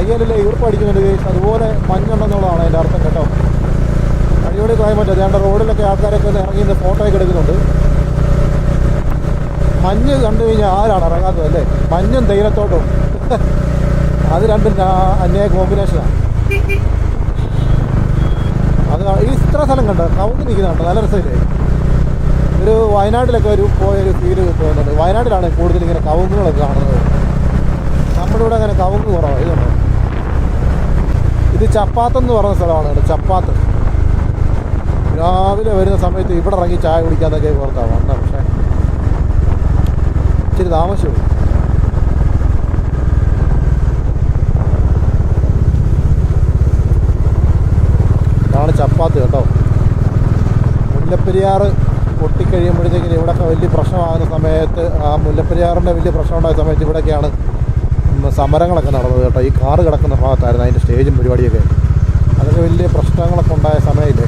കയ്യിലല്ലേ ഈർപ്പടിക്കുന്നുണ്ട് case. അതുപോലെ മഞ്ഞുണ്ടെന്നുള്ളതാണ് അതിൻ്റെ അർത്ഥം കേട്ടോ. അടിപൊളി ക്ലൈമറ്റ്. അതുകൊണ്ട് റോഡിലൊക്കെ ആൾക്കാരൊക്കെ ഒന്ന് ഇറങ്ങി ഫോട്ടോയൊക്കെ എടുക്കുന്നുണ്ട്. മഞ്ഞ് കണ്ടു കഴിഞ്ഞാൽ ആരാണ് ഇറങ്ങാത്തത് അല്ലേ? മഞ്ഞും തേയിലത്തോട്ടും അത് രണ്ടും അന്യായ കോമ്പിനേഷനാണ്. അത് ഈ ഇത്ര സ്ഥലം കണ്ടോ, കവുങ്ങ് നിൽക്കുന്നുണ്ട്, നല്ല രസമില്ലേ? ഒരു വയനാട്ടിലൊക്കെ പോയൊരു ഫീല് തോന്നുന്നുണ്ട്. വയനാട്ടിലാണ് കൂടുതൽ ഇങ്ങനെ കവുങ്ങുകളൊക്കെ കാണുന്നത്. നമ്മുടെ ഇവിടെ അങ്ങനെ കവുങ്ങ് കുറവാണ്. ഇതുണ്ട്, ഇത് ചപ്പാത്ത് എന്ന് പറയുന്ന സ്ഥലമാണ് കേട്ടോ. ചപ്പാത്ത് രാവിലെ വരുന്ന സമയത്ത് ഇവിടെ ഇറങ്ങി ചായ കുടിക്കാന്നൊക്കെ ഓർത്താ വന്നത്. പക്ഷേ ഇച്ചിരി താമസിച്ചു. ഇതാണ് ചപ്പാത്ത് കേട്ടോ. മുല്ലപ്പെരിയാർ പൊട്ടിക്കഴിയുമ്പോഴത്തേക്കിന് ഇവിടെയൊക്കെ വലിയ പ്രശ്നമാകുന്ന സമയത്ത്, ആ മുല്ലപ്പെരിയാറിൻ്റെ വലിയ പ്രശ്നം ഉണ്ടായ സമയത്ത് ഇവിടെയൊക്കെയാണ് സമരങ്ങളൊക്കെ നടന്നത് കേട്ടോ. ഈ കാറ് കിടക്കുന്ന ഭാഗത്തായിരുന്നു അതിൻ്റെ സ്റ്റേജും പരിപാടിയൊക്കെ. അതൊക്കെ വലിയ പ്രശ്നങ്ങളൊക്കെ ഉണ്ടായ സമയമില്ലേ.